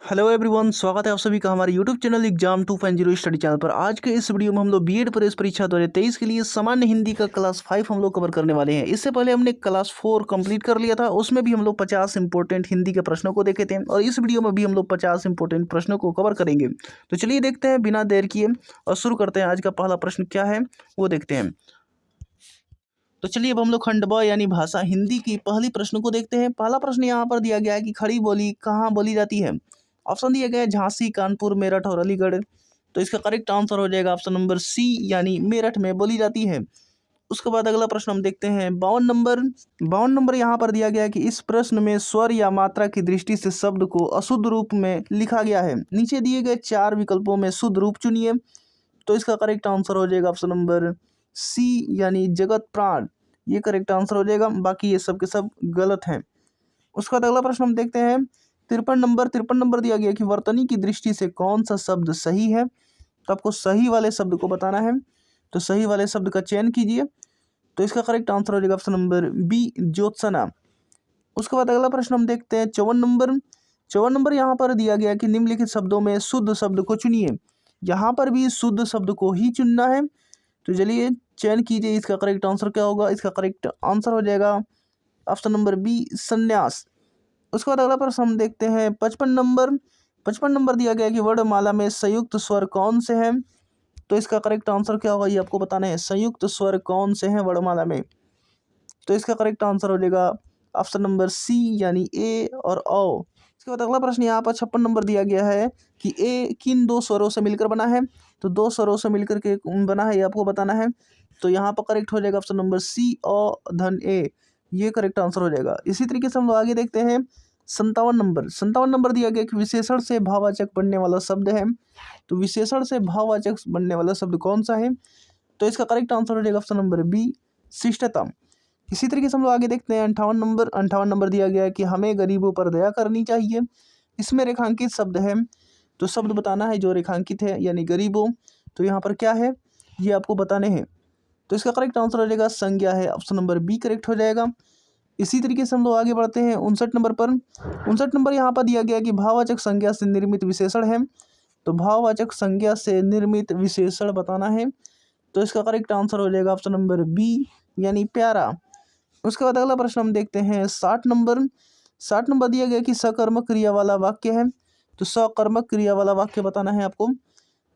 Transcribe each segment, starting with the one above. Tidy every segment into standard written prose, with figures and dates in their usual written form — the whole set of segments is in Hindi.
हेलो एवरीवन, स्वागत है आप सभी का हमारे YouTube channel exam 2.0 study channel पर। आज के इस वीडियो में हम लोग बीएड प्रवेश परीक्षा 2023 के लिए सामान्य हिंदी का क्लास 5 हम लोग कवर करने वाले हैं। इससे पहले हमने क्लास 4 कंप्लीट कर लिया था, उसमें भी हम लोग 50 इंपॉर्टेंट हिंदी के प्रश्नों को देखे थे और इस वीडियो में भी हम लोग 50 इंपॉर्टेंट प्रश्नों को कवर करेंगे। तो चलिए देखते हैं बिना देर किए और शुरू करते हैं। आज का पहला प्रश्न क्या है वो देखते हैं। तो चलिए अब हम लोग खंड ब यानी भाषा हिंदी की पहली प्रश्न को देखते हैं। पहला प्रश्न यहाँ पर दिया गया है कि खड़ी बोली कहाँ बोली जाती है। ऑप्शन दिया गया है झांसी, कानपुर, मेरठ और अलीगढ़। तो इसका करेक्ट आंसर हो जाएगा ऑप्शन नंबर सी यानी मेरठ में बोली जाती है। उसके बाद अगला प्रश्न हम देखते हैं 52 नंबर यहाँ पर दिया गया है कि इस प्रश्न में स्वर या मात्रा की दृष्टि से शब्द को अशुद्ध रूप में लिखा गया है। नीचे दिए गए 4 विकल्पों में शुद्ध रूप चुनिए। तो इसका करेक्ट आंसर हो जाएगा ऑप्शन नंबर सी यानी जगत प्राण, ये करेक्ट आंसर हो जाएगा। बाकी ये सब के सब गलत हैं। उसके बाद अगला प्रश्न हम देखते हैं 53 नंबर दिया गया कि वर्तनी की दृष्टि से कौन सा शब्द सही है। तो आपको सही वाले शब्द को बताना है, तो सही वाले शब्द का चयन कीजिए। तो इसका करेक्ट आंसर हो जाएगा ऑप्शन नंबर बी ज्योत्सना। उसके बाद अगला प्रश्न हम देखते हैं 54 नंबर यहाँ पर दिया गया कि निम्नलिखित शब्दों में शुद्ध शब्द को चुनिए। यहाँ पर भी शुद्ध शब्द को ही चुनना है। तो चलिए चयन कीजिए, इसका करेक्ट आंसर क्या होगा। इसका करेक्ट आंसर हो जाएगा ऑप्शन नंबर बी संन्यास। उसके बाद अगला प्रश्न हम देखते हैं 55 नंबर दिया गया कि वर्णमाला में संयुक्त स्वर कौन से हैं। तो इसका करेक्ट आंसर क्या होगा ये आपको बताना है। संयुक्त स्वर कौन से हैं वर्णमाला में। तो इसका करेक्ट आंसर हो जाएगा ऑप्शन नंबर सी यानी ए और ओ। इसके बाद अगला प्रश्न यहाँ पर 56 नंबर दिया गया है कि ए किन 2 स्वरों से मिलकर बना है। तो 2 स्वरों से मिलकर के बना है, ये आपको बताना है। तो यहाँ पर करेक्ट हो जाएगा ऑप्शन नंबर सी ओ धन ए, ये करेक्ट आंसर हो जाएगा। इसी तरीके से हम लोग आगे देखते हैं 57 नंबर दिया गया कि विशेषण से भाववाचक बनने वाला शब्द है। तो विशेषण से भाववाचक बनने वाला शब्द कौन सा है। तो इसका करेक्ट आंसर हो जाएगा ऑप्शन नंबर बी शिष्टता। इसी तरीके से हम लोग आगे देखते हैं 58 नंबर दिया गया है कि हमें गरीबों पर दया करनी चाहिए। इसमें रेखांकित शब्द है, तो शब्द बताना है जो रेखांकित है यानी गरीबों। तो यहाँ पर क्या है ये आपको बताने हैं। तो इसका करेक्ट आंसर हो जाएगा संज्ञा है, ऑप्शन नंबर बी करेक्ट हो जाएगा। इसी तरीके से हम लोग आगे बढ़ते हैं 59 नंबर पर। 59 नंबर यहाँ पर दिया गया कि भाववाचक संज्ञा से निर्मित विशेषण है। तो भाववाचक संज्ञा से निर्मित विशेषण बताना है। तो इसका करेक्ट आंसर हो जाएगा ऑप्शन नंबर बी यानी प्यारा। उसके बाद अगला प्रश्न हम देखते हैं 60 नंबर दिया गया कि सकर्मक क्रिया वाला वाक्य है। तो सकर्मक क्रिया वाला वाक्य बताना है आपको।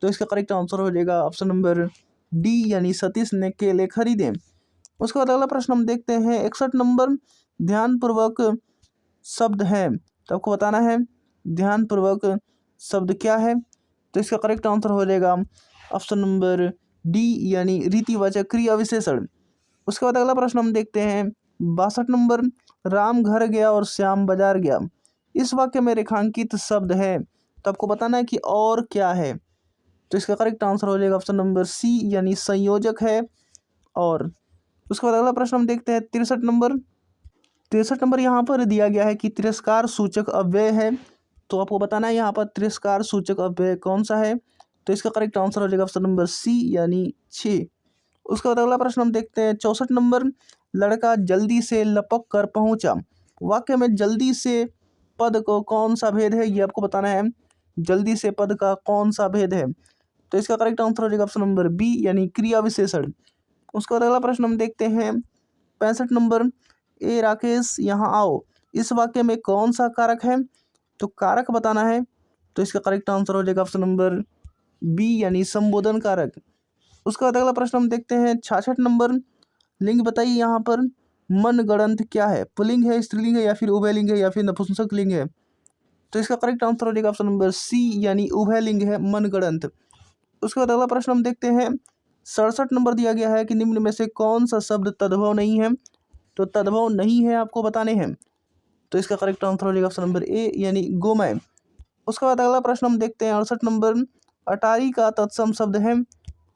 तो इसका करेक्ट आंसर हो जाएगा ऑप्शन नंबर डी यानी सतीश ने केले खरीदे। उसके बाद अगला प्रश्न हम देखते हैं 61 नंबर ध्यानपूर्वक शब्द है। तो आपको बताना है ध्यानपूर्वक शब्द क्या है। तो इसका करेक्ट आंसर हो जाएगा ऑप्शन नंबर डी यानी रीतिवाचक क्रिया विशेषण। उसके बाद अगला प्रश्न हम देखते हैं 62 नंबर राम घर गया और श्याम बाजार गया। इस वाक्य में रेखांकित शब्द है। तो आपको बताना है कि और क्या है। तो इसका करेक्ट आंसर हो जाएगा ऑप्शन नंबर सी यानी संयोजक है और। उसके बाद अगला प्रश्न हम देखते हैं 63 नंबर यहाँ पर दिया गया है कि तिरस्कार सूचक अव्यय है। तो आपको बताना है यहाँ पर तिरस्कार सूचक अव्यय कौन सा है। तो इसका करेक्ट आंसर हो जाएगा ऑप्शन नंबर सी यानी 6। उसके बाद अगला प्रश्न हम देखते हैं 64 नंबर लड़का जल्दी से लपक कर पहुंचा। वाक्य में जल्दी से पद को कौन सा भेद है ये आपको बताना है। जल्दी से पद का कौन सा भेद है। तो इसका करेक्ट आंसर हो जाएगा ऑप्शन नंबर बी यानी क्रिया विशेषण। उसके बाद अगला प्रश्न हम देखते हैं 65 नंबर ए राकेश यहाँ आओ। इस वाक्य में कौन सा कारक है। तो कारक बताना है। तो इसका करेक्ट आंसर हो जाएगा ऑप्शन नंबर बी यानी संबोधन कारक। उसके बाद अगला प्रश्न हम देखते हैं 66 नंबर लिंग बताइए। यहाँ पर मनगढ़ंत क्या है, पुल्लिंग है, स्त्रीलिंग है या फिर उभयलिंग है या फिर नपुंसक लिंग है। तो इसका करेक्ट आंसर हो जाएगा ऑप्शन नंबर सी यानी उभयलिंग है मनगढ़ंत। उसके बाद अगला प्रश्न हम देखते हैं 67 नंबर दिया गया है कि निम्न में से कौन सा शब्द तद्भव नहीं है। तो तद्भव नहीं है आपको बताने हैं। तो इसका करेक्ट आंसर हो जाएगा ऑप्शन नंबर ए यानी गोमय। उसके बाद अगला प्रश्न हम देखते हैं 68 नंबर अटारी का तत्सम शब्द है।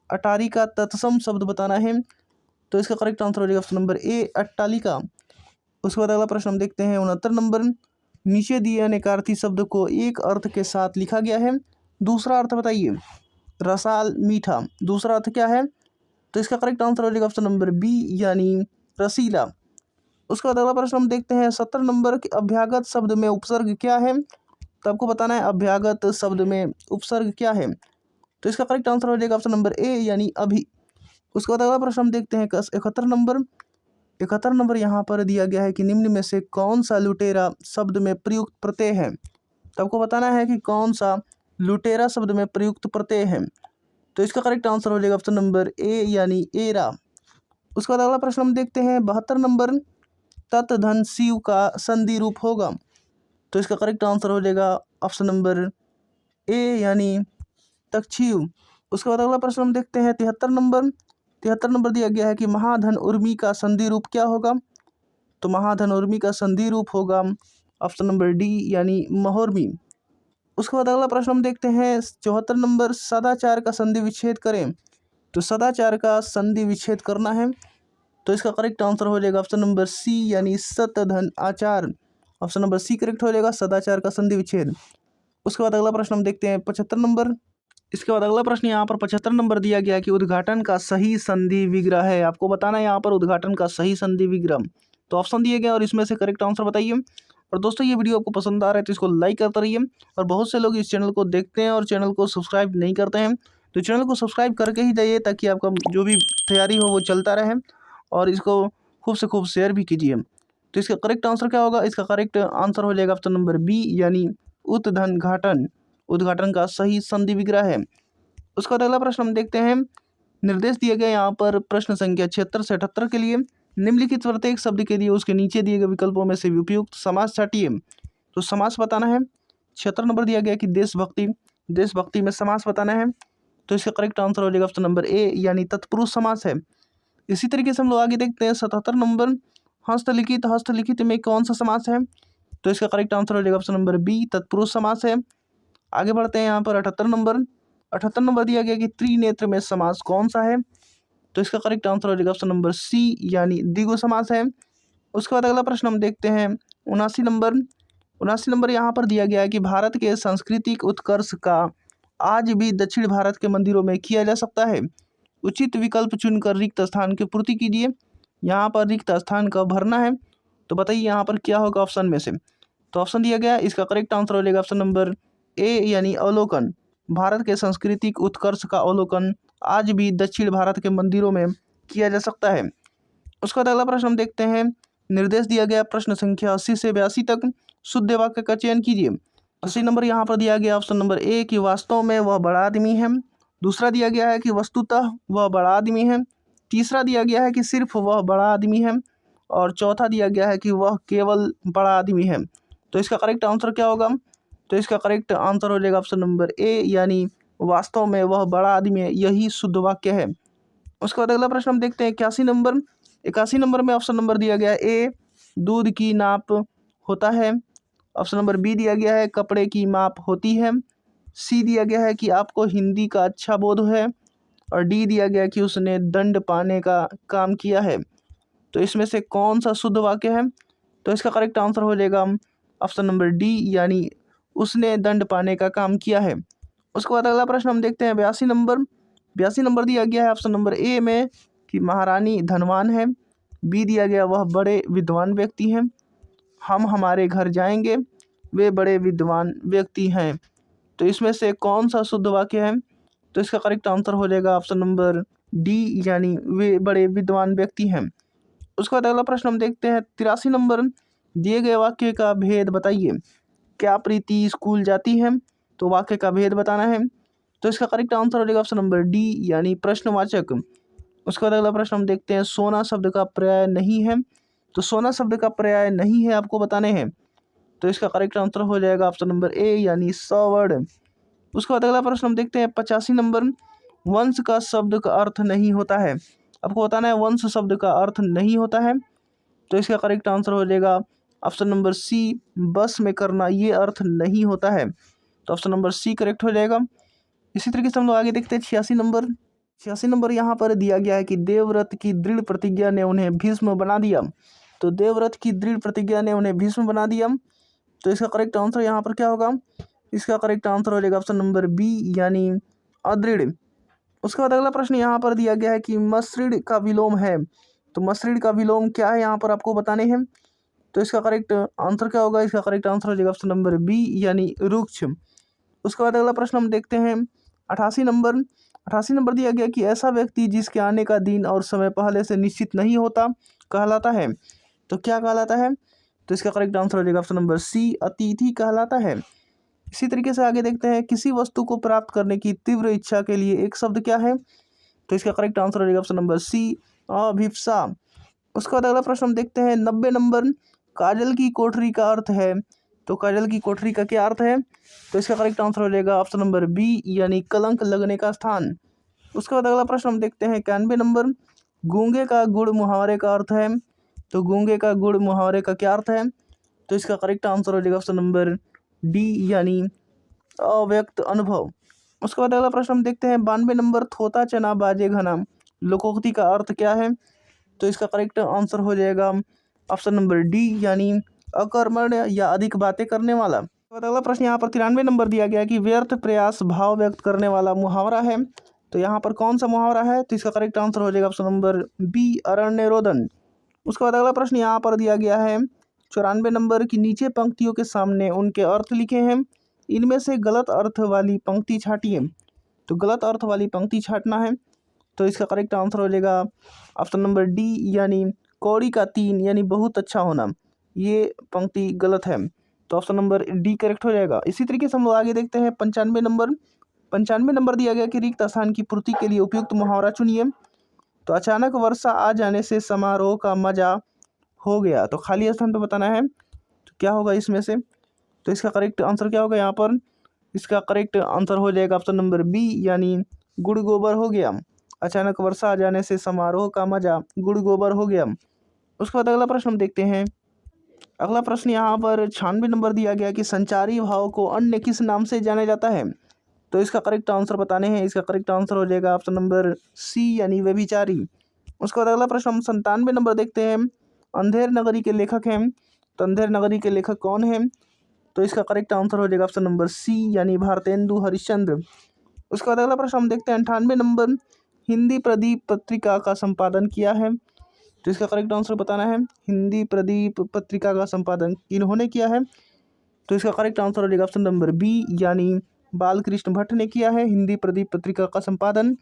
अटारी का तत्सम शब्द बताना है। तो इसका करेक्ट आंसर हो जाएगा ऑप्शन नंबर ए अट्टालिका। उसके बाद अगला प्रश्न हम देखते हैं 69 नंबर नीचे दिए अनेकार्थी शब्द को एक अर्थ के साथ लिखा गया है। दूसरा अर्थ बताइए। रसाल मीठा, दूसरा अर्थ क्या है। तो इसका करेक्ट आंसर हो जाएगा ऑप्शन नंबर बी यानी रसीला। उसके बाद अगला प्रश्न हम देखते हैं 70 नंबर के अभ्यागत शब्द में उपसर्ग क्या है। तो आपको बताना है अभ्यागत शब्द में उपसर्ग क्या है। तो इसका करेक्ट आंसर हो जाएगा ऑप्शन नंबर ए यानी अभी। उसके बाद अगला प्रश्न हम देखते हैं 71 नंबर यहाँ पर दिया गया है कि निम्न में से कौन सा लुटेरा शब्द में प्रयुक्त प्रत्यय है। तो आपको बताना है कि कौन सा लुटेरा शब्द में प्रयुक्त प्रत्यय है। तो इसका करेक्ट आंसर हो जाएगा ऑप्शन नंबर ए यानी एरा। उसके बाद अगला प्रश्न हम देखते हैं 72 नंबर, तत् धन शिव का संधि रूप होगा। तो इसका करेक्ट आंसर हो जाएगा ऑप्शन नंबर ए यानी तक्षिव। उसके बाद अगला प्रश्न हम देखते हैं 73 नंबर दिया गया है कि महाधन उर्मी का संधि रूप क्या होगा। तो महाधन उर्मी का संधि रूप होगा ऑप्शन नंबर डी यानी महोर्मी। उसके बाद अगला प्रश्न हम देखते हैं 74 नंबर, सदाचार का संधि विच्छेद करें। तो सदाचार का संधि विच्छेद करना है। तो इसका करेक्ट आंसर हो जाएगा ऑप्शन नंबर सी यानी सत धन आचार। ऑप्शन नंबर सी करेक्ट हो जाएगा, सदाचार का संधि विच्छेद। उसके बाद अगला प्रश्न हम देखते हैं 75 नंबर। इसके बाद अगला प्रश्न यहाँ पर 75 नंबर दिया गया कि उद्घाटन का सही संधि विग्रह है। आपको बताना है यहाँ पर उद्घाटन का सही संधि विग्रह। तो ऑप्शन दिए गए और इसमें से करेक्ट आंसर बताइए। और दोस्तों ये वीडियो आपको पसंद आ रहा है तो इसको लाइक करते रहिए। और बहुत से लोग इस चैनल को देखते हैं और चैनल को सब्सक्राइब नहीं करते हैं, तो चैनल को सब्सक्राइब करके ही जाइए ताकि आपका जो भी तैयारी हो वो चलता रहे। और इसको खूब से खूब शेयर भी कीजिए। तो इसका करेक्ट आंसर क्या होगा? इसका करेक्ट आंसर हो जाएगा ऑप्शन नंबर बी यानी उत्धन घाटन। उद्घाटन का सही संधि विग्रह है। उसका अगला प्रश्न हम देखते हैं। निर्देश दिए गए यहाँ पर प्रश्न संख्या 76 से 78 के लिए निम्नलिखित प्रत्येक शब्द के लिए उसके नीचे दिए गए विकल्पों में से उपयुक्त समास छाटिए। तो समास बताना है। 76 नंबर दिया गया कि देशभक्ति, देशभक्ति में समास बताना है। तो इसका करेक्ट आंसर हो जाएगा ऑप्शन नंबर ए यानी तत्पुरुष समास है। इसी तरीके से हम लोग आगे देखते हैं 77 नंबर, हस्तलिखित, हस्तलिखित में कौन सा समास है। तो इसका करेक्ट आंसर हो जाएगा ऑप्शन नंबर बी तत्पुरुष समास है। आगे बढ़ते हैं यहाँ पर 78 नंबर दिया गया कि त्रिनेत्र में समास कौन सा है। तो इसका करेक्ट आंसर हो जाएगा ऑप्शन नंबर सी यानी द्विगु समास है। उसके बाद अगला प्रश्न हम देखते हैं 79 नंबर यहाँ पर दिया गया है कि भारत के सांस्कृतिक उत्कर्ष का आज भी दक्षिण भारत के मंदिरों में किया जा सकता है। उचित विकल्प चुनकर रिक्त स्थान की पूर्ति कीजिए। यहाँ पर रिक्त स्थान का भरना है। तो बताइए यहाँ पर क्या होगा ऑप्शन में से। तो ऑप्शन दिया गया, इसका करेक्ट आंसर हो जाएगा ऑप्शन नंबर ए यानी अवलोकन। भारत के सांस्कृतिक उत्कर्ष का अवलोकन आज भी दक्षिण भारत के मंदिरों में किया जा सकता है। उसके बाद अगला प्रश्न हम देखते हैं। निर्देश दिया गया प्रश्न संख्या 80 से 82 तक शुद्ध वाक्य का चयन कीजिए। 80 नंबर यहाँ पर दिया गया ऑप्शन नंबर ए कि वास्तव में वह बड़ा आदमी है। दूसरा दिया गया है कि वस्तुतः वह बड़ा आदमी है। तीसरा दिया गया है कि सिर्फ वह बड़ा आदमी है। और चौथा दिया गया है कि वह केवल बड़ा आदमी है। तो इसका करेक्ट आंसर क्या होगा? तो इसका करेक्ट आंसर हो जाएगा ऑप्शन नंबर ए यानी वास्तव में वह बड़ा आदमी है। यही शुद्ध वाक्य है। उसके बाद अगला प्रश्न हम देखते हैं 81 नंबर में ऑप्शन नंबर दिया गया है ए दूध की नाप होता है। ऑप्शन नंबर बी दिया गया है कपड़े की माप होती है। सी दिया गया है कि आपको हिंदी का अच्छा बोध है। और डी दिया गया कि उसने दंड पाने का काम किया है। तो इसमें से कौन सा शुद्ध वाक्य है? तो इसका करेक्ट आंसर हो जाएगा ऑप्शन नंबर डी यानी उसने दंड पाने का काम किया है। उसके बाद अगला प्रश्न हम देखते हैं 82 नंबर दिया गया है ऑप्शन नंबर ए में कि महारानी धनवान है। बी दिया गया वह बड़े विद्वान व्यक्ति हैं। हम हमारे घर जाएंगे, वे बड़े विद्वान व्यक्ति हैं। तो इसमें से कौन सा शुद्ध वाक्य है? तो इसका करेक्ट आंसर हो जाएगा ऑप्शन नंबर डी यानी वे बड़े विद्वान व्यक्ति हैं। उसके बाद अगला प्रश्न हम देखते हैं 83 नंबर, दिए गए वाक्य का भेद बताइए। क्या प्रीति स्कूल जाती है? तो वाक्य का भेद बताना है। तो इसका करेक्ट आंसर हो जाएगा ऑप्शन नंबर डी यानी प्रश्नवाचक। उसके बाद अगला प्रश्न हम देखते हैं सोना शब्द का पर्याय नहीं है। तो सोना शब्द का पर्याय नहीं है आपको बताने हैं। तो इसका करेक्ट आंसर हो जाएगा ऑप्शन नंबर ए यानी सवर्ण। उसके बाद अगला प्रश्न हम देखते हैं 85 नंबर, वंश का शब्द का अर्थ नहीं होता है। आपको बताना है वंश शब्द का अर्थ नहीं होता है। तो इसका करेक्ट आंसर हो जाएगा ऑप्शन नंबर सी बस में करना, ये अर्थ नहीं होता है। तो ऑप्शन नंबर सी करेक्ट हो जाएगा। इसी तरीके से हम लोग आगे देखते हैं 86 नंबर यहाँ पर दिया गया है कि देवव्रत की दृढ़ प्रतिज्ञा ने उन्हें भीष्म बना दिया। तो देवव्रत की दृढ़ प्रतिज्ञा ने उन्हें भीष्म बना दिया। तो इसका करेक्ट आंसर यहाँ पर क्या होगा? इसका करेक्ट आंसर हो जाएगा ऑप्शन नंबर बी यानी अदृढ़। उसके बाद अगला प्रश्न यहाँ पर दिया गया है कि मसृण का विलोम है। तो मसृण का विलोम क्या है यहाँ पर आपको बताने हैं। तो इसका करेक्ट आंसर क्या होगा? इसका करेक्ट आंसर हो जाएगा ऑप्शन नंबर बी यानी रुक्ष। उसके बाद अगला प्रश्न हम देखते हैं 88 नंबर। 88 नंबर दिया गया कि ऐसा व्यक्ति जिसके आने का दिन और समय पहले से निश्चित नहीं होता कहलाता है। तो क्या कहलाता है? तो इसका करेक्ट आंसर हो जाएगा ऑप्शन नंबर सी अतिथि कहलाता है। इसी तरीके से आगे देखते हैं किसी वस्तु को प्राप्त करने की तीव्र इच्छा के लिए एक शब्द क्या है? तो इसका करेक्ट आंसर हो जाएगा ऑप्शन नंबर सी अभिप्सा। उसके बाद अगला प्रश्न हम देखते हैं 90 नंबर। काजल की कोठरी का अर्थ है। तो काजल की कोठरी का क्या अर्थ है? तो इसका करेक्ट आंसर हो जाएगा ऑप्शन नंबर बी यानी कलंक लगने का स्थान। उसके बाद अगला प्रश्न हम देखते हैं 91 नंबर। गूंगे का गुड़ मुहावरे का अर्थ है। तो गूंगे का गुड़ मुहावरे का क्या अर्थ है? तो इसका करेक्ट आंसर हो जाएगा ऑप्शन नंबर डी यानी अव्यक्त अनुभव। उसके बाद अगला प्रश्न हम देखते हैं 92 नंबर। थोता चना बाजे घना लोकोक्ति का अर्थ क्या है? तो इसका करेक्ट आंसर हो जाएगा ऑप्शन नंबर डी यानी अकर्मण्य या अधिक बातें करने वाला। तो अगला प्रश्न यहाँ पर 93 नंबर दिया गया कि व्यर्थ प्रयास भाव व्यक्त करने वाला मुहावरा है। तो यहाँ पर कौन सा मुहावरा है? तो इसका करेक्ट आंसर हो जाएगा ऑप्शन नंबर बी अरण्य रोदन। उसके बाद अगला प्रश्न यहाँ पर दिया गया है 94 नंबर की नीचे पंक्तियों के सामने उनके अर्थ लिखे हैं, इनमें से गलत अर्थ वाली पंक्ति छाटिए। तो गलत अर्थ वाली पंक्ति छाटना है। तो इसका करेक्ट आंसर हो जाएगा ऑप्शन नंबर डी यानी कौड़ी का 3 यानी बहुत अच्छा होना। ये पंक्ति गलत है, तो ऑप्शन नंबर डी करेक्ट हो जाएगा। इसी तरीके से हम लोग आगे देखते हैं 95 नंबर। 95 नंबर दिया गया कि रिक्त स्थान की पूर्ति के लिए उपयुक्त मुहावरा चुनिए। तो अचानक वर्षा आ जाने से समारोह का मजा हो गया। तो खाली स्थान पे बताना है तो क्या होगा इसमें से? तो इसका करेक्ट आंसर क्या होगा यहाँ पर? इसका करेक्ट आंसर हो जाएगा ऑप्शन नंबर बी यानी गुड़ गोबर हो गया। अचानक वर्षा आ जाने से समारोह का मजा गुड़ गोबर हो गया। उसके बाद अगला प्रश्न हम देखते हैं। अगला प्रश्न यहाँ पर 96 नंबर दिया गया कि संचारी भाव को अन्य किस नाम से जाना जाता है। तो इसका करेक्ट आंसर बताने हैं। इसका करेक्ट आंसर हो जाएगा ऑप्शन नंबर सी यानी व्यभिचारी। उसके बाद अगला प्रश्न हम 97 नंबर देखते हैं। अंधेर नगरी के लेखक हैं। तो अंधेर नगरी के लेखक कौन हैं? तो इसका करेक्ट आंसर हो जाएगा ऑप्शन नंबर सी यानी भारतेंदु हरिश्चंद्र। उसके बाद अगला प्रश्न हम देखते हैं 98 नंबर। हिंदी प्रदीप पत्रिका का संपादन किया है। तो इसका करेक्ट आंसर बताना है। हिंदी प्रदीप पत्रिका का संपादन किन्होंने किया है? तो इसका करेक्ट आंसर हो जाएगा ऑप्शन नंबर बी यानी बालकृष्ण भट्ट ने किया है हिंदी प्रदीप पत्रिका का संपादन।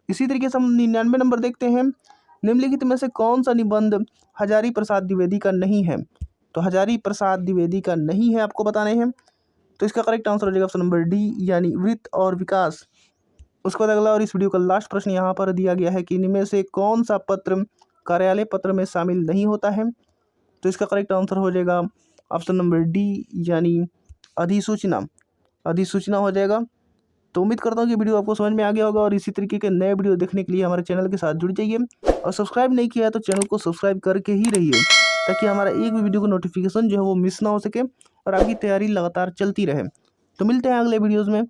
इसी तरीके से हम 99 नंबर देखते हैं। निम्नलिखित में से कौन सा निबंध हजारी प्रसाद द्विवेदी का नहीं है? तो हजारी प्रसाद द्विवेदी का नहीं है, आपको बताने हैं। तो इसका करेक्ट आंसर हो जाएगा ऑप्शन नंबर डी यानी वृत्त और विकास। उसके बाद अगला और इस वीडियो का लास्ट प्रश्न यहाँ पर दिया गया है कि इनमें से कौन सा पत्र कार्यालय पत्र में शामिल नहीं होता है? तो इसका करेक्ट आंसर हो जाएगा ऑप्शन नंबर डी यानी अधिसूचना। अधिसूचना हो जाएगा। तो उम्मीद करता हूँ कि वीडियो आपको समझ में आ गया होगा और इसी तरीके के नए वीडियो देखने के लिए हमारे चैनल के साथ जुड़ जाइए और सब्सक्राइब नहीं किया है तो चैनल को सब्सक्राइब करके ही रहिए ताकि हमारा एक भी वीडियो का नोटिफिकेशन जो है वो मिस ना हो सके और आपकी तैयारी लगातार चलती रहे। तो मिलते हैं अगले वीडियोज़ में।